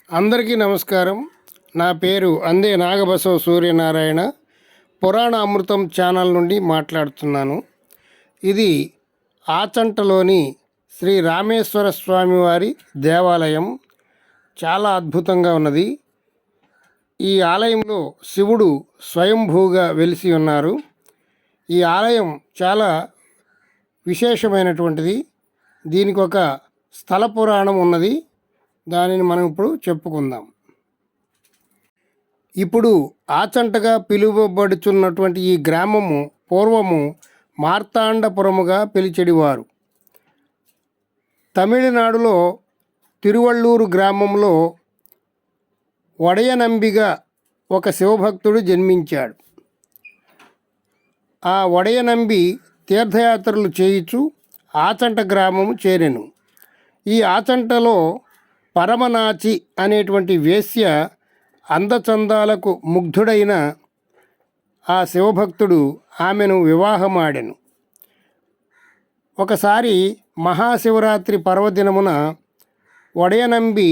అందరికీ నమస్కారం. నా పేరు అందే నాగబసవ సూర్యనారాయణ. పురాణ అమృతం ఛానల్ నుండి మాట్లాడుతున్నాను. ఇది ఆచంటలోని శ్రీ రామేశ్వర స్వామివారి దేవాలయం. చాలా అద్భుతంగా ఉన్నది. ఈ ఆలయంలో శివుడు స్వయంభూగా వెలిసి ఉన్నారు. ఈ ఆలయం చాలా విశేషమైనటువంటిది. దీనికి ఒక స్థల పురాణం ఉన్నది. దానిని మనం ఇప్పుడు చెప్పుకుందాం. ఇప్పుడు ఆచంటగా పిలువబడుచున్నటువంటి ఈ గ్రామము పూర్వము మార్తాండపురముగా పిలిచెడివారు. తమిళనాడులో తిరువళ్ళూరు గ్రామంలో వడయనంబిగా ఒక శివభక్తుడు జన్మించాడు. ఆ వడయనంబి తీర్థయాత్రలు చేయుచు ఆచంట గ్రామము చేరెను. ఈ ఆచంటలో పరమనాచి అనేటువంటి వేశ్య అందచందాలకు ముగ్ధుడైన ఆ శివభక్తుడు ఆమెను వివాహమాడెను. ఒకసారి మహాశివరాత్రి పర్వదినమున వడయనంబి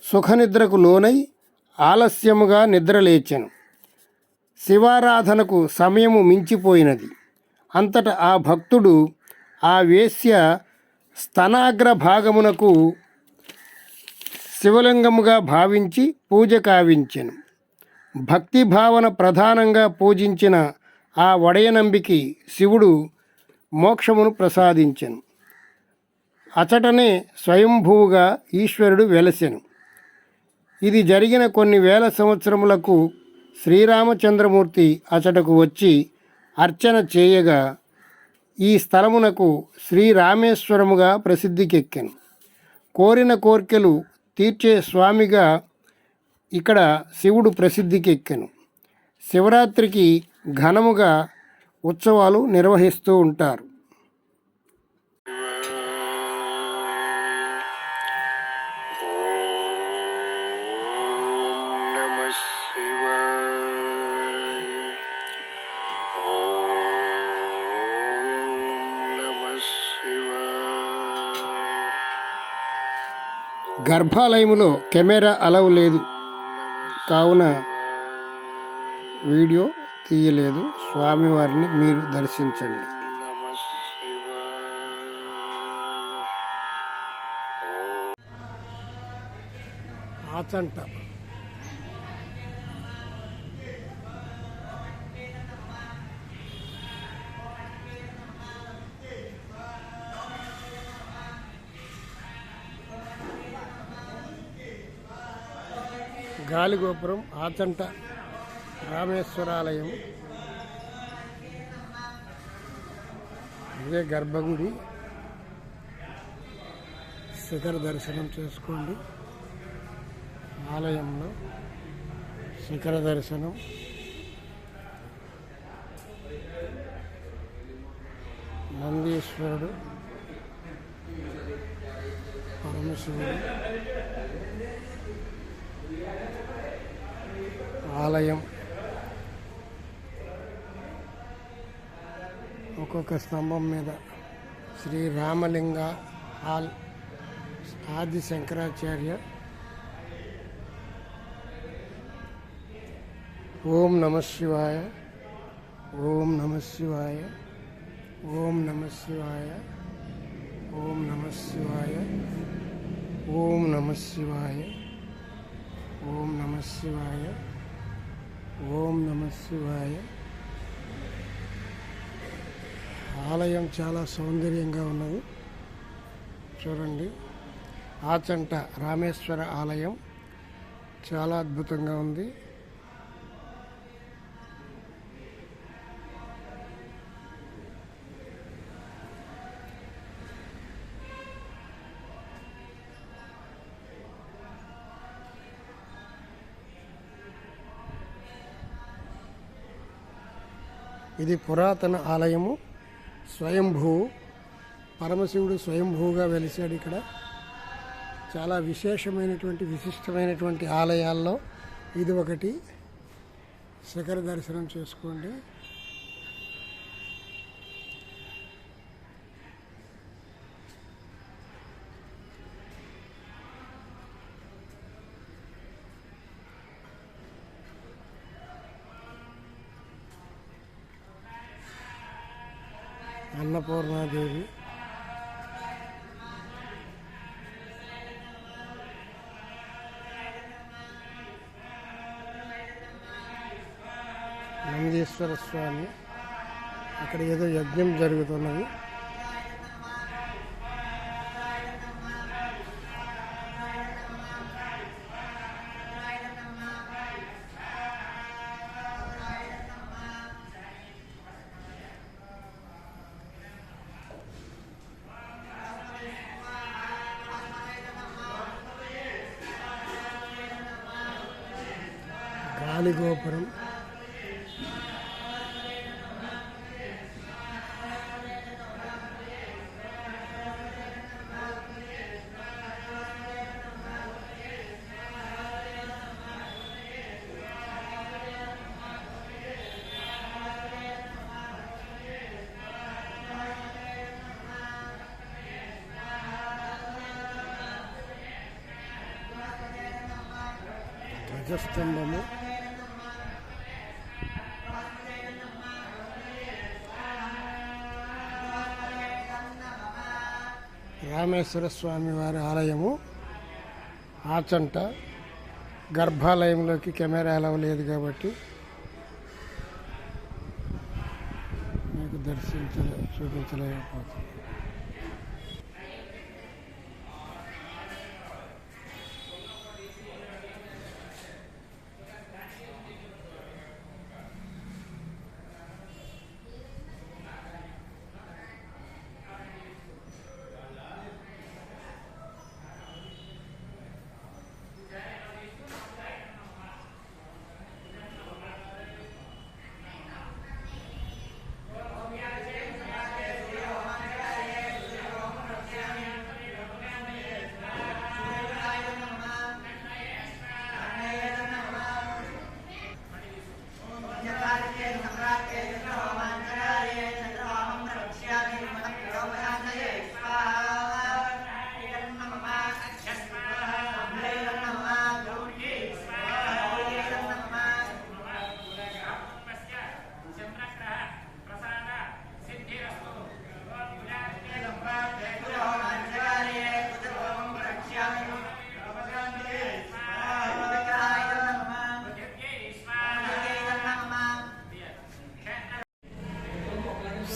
సుఖనిద్రకు లోనై ఆలస్యముగా నిద్రలేచెను. శివారాధనకు సమయము మించిపోయినది. అంతటా ఆ భక్తుడు ఆ వేశ్య స్తనాగ్ర భాగమునకు శివలింగముగా భావించి పూజ కావించెను. భక్తి భావన ప్రధానంగా పూజించిన ఆ వడయనంబికి శివుడు మోక్షమును ప్రసాదించెను. అచటనే స్వయంభూగా ఈశ్వరుడు వెలసెను. ఇది జరిగిన కొన్ని వేల సంవత్సరములకు శ్రీరామచంద్రమూర్తి అచటకు వచ్చి అర్చన చేయగా ఈ స్థలమునకు శ్రీరామేశ్వరముగా ప్రసిద్ధికెక్కెను. కోరిన కోర్కెలు తీర్చే స్వామిగా ఇక్కడ శివుడు ప్రసిద్ధికెక్కెను. శివరాత్రికి ఘనముగా ఉత్సవాలు నిర్వహిస్తూ ఉంటారు. గర్భాలయములో కెమెరా అలవ్ లేదు కావున వీడియో తీయలేదు. స్వామివారిని మీరు దర్శించండి. ఆచంట గాలిగోపురం ఆచంట రామేశ్వరాలయం. ఇదే గర్భగుడి. శిఖర దర్శనం చేసుకోండి. ఆలయంలో శిఖర దర్శనం. నందీశ్వరుడు, పరమశివుడు, ఆలయం. ఒక్కొక్క స్తంభం మీద శ్రీరామలింగ హాల్, ఆది శంకరాచార్య. ఓం నమ శివాయ, ఓం నమ శివాయ, ఓం నమ శివాయ, ఓం నమ శివాయ, ఓం నమ శివాయ, ఓం నమ శివాయ, ఓం నమ శివాయ. ఆలయం చాలా సౌందర్యంగా ఉన్నది. చూడండి, ఆచంట రామేశ్వర ఆలయం చాలా అద్భుతంగా ఉంది. ఇది పురాతన ఆలయము. స్వయంభూ పరమశివుడు స్వయంభూగా వెలిశాడు. ఇక్కడ చాలా విశిష్టమైనటువంటి ఆలయాల్లో ఇది ఒకటి. శిఖర దర్శనం చేసుకోండి. అన్నపూర్ణాదేవి, నందీశ్వర స్వామి. అక్కడ ఏదో యజ్ఞం జరుగుతున్నది. గాలిగోపురం, ధ్వజస్తంభము, రామేశ్వర స్వామి వారి ఆలయము ఆచంట. గర్భాలయంలోకి కెమెరా అలవ్ లేదు కాబట్టి మీకు చూపించలేకపోతుంది.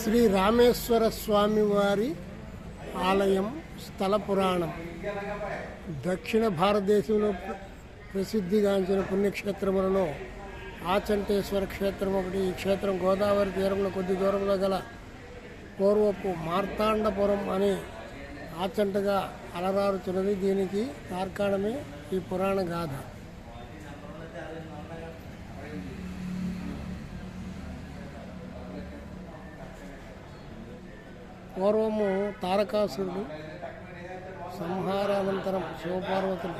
శ్రీ రామేశ్వర స్వామి వారి ఆలయం స్థల పురాణం. దక్షిణ భారతదేశంలో ప్రసిద్ధిగాంచిన పుణ్యక్షేత్రములలో ఆచంటేశ్వర క్షేత్రం ఒకటి. ఈ క్షేత్రం గోదావరి తీరంలో కొద్ది దూరంలో గల పూర్వపు మార్తాండపురం అని ఆచంటగా అలరారుతున్నది. దీనికి తార్కాణమే ఈ పురాణ గాథ. పూర్వము తారకాసురుడు సంహారానంతరం శివపార్వతులు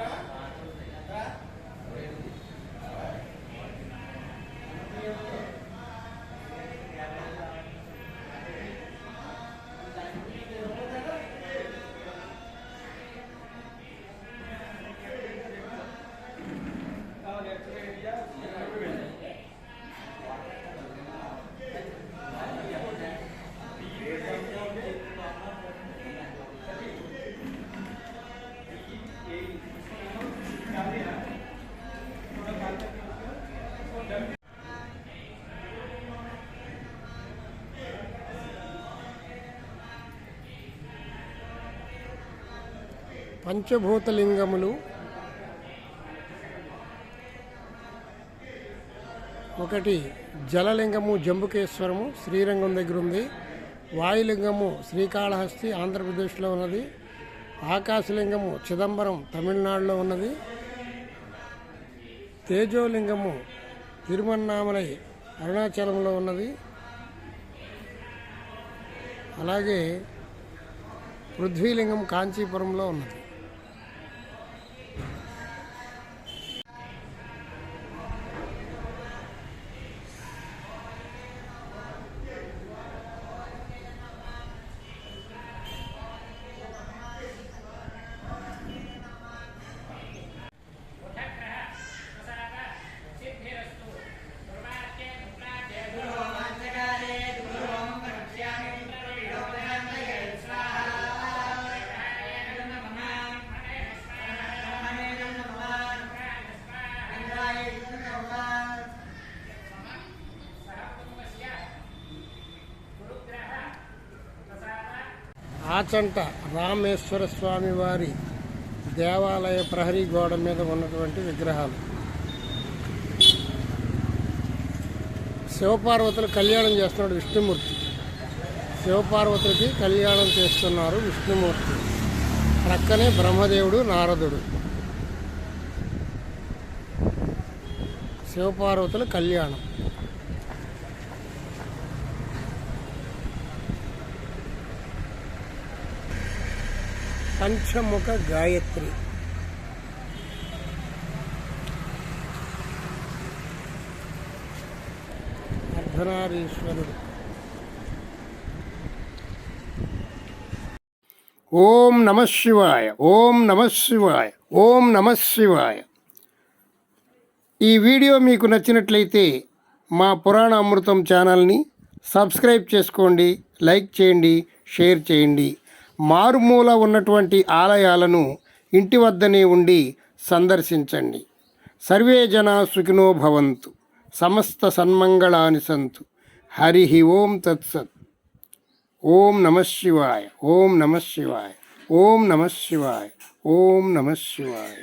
పంచభూతలింగములు. ఒకటి జలలింగము జంబుకేశ్వరము శ్రీరంగం దగ్గర ఉంది. వాయులింగము శ్రీకాళహస్తి ఆంధ్రప్రదేశ్లో ఉన్నది. ఆకాశలింగము చిదంబరం తమిళనాడులో ఉన్నది. తేజోలింగము తిరుమన్నామలై అరుణాచలంలో ఉన్నది. అలాగే పృథ్వీలింగం కాంచీపురంలో ఉన్నది. ఆచంట రామేశ్వర స్వామి వారి దేవాలయ ప్రహరీ గోడ మీద ఉన్నటువంటి విగ్రహాలు. శివపార్వతులు కళ్యాణం చేస్తున్నాడు విష్ణుమూర్తి. శివపార్వతులకి కళ్యాణం చేస్తున్నారు విష్ణుమూర్తి. ప్రక్కనే బ్రహ్మదేవుడు, నారదుడు. శివపార్వతుల కళ్యాణం. పంచముఖ గాయత్రి. అర్ధనారీశ్వరుడు. ఓం నమః శివాయ, ఓం నమః శివాయ, ఓం నమః శివాయ. ఈ వీడియో మీకు నచ్చినట్లయితే మా పురాణ అమృతం ఛానల్ని సబ్స్క్రైబ్ చేసుకోండి, లైక్ చేయండి, షేర్ చేయండి. మారుమూల ఉన్నటువంటి ఆలయాలను ఇంటి వద్దనే ఉండి సందర్శించండి. సర్వే జనా సుఖినో భవంతు, సమస్త సన్మంగళాని సంతు. హరి ఓం తత్సత్. ఓం నమః శివాయ, ఓం నమః శివాయ, ఓం నమః శివాయ, ఓం నమః శివాయ.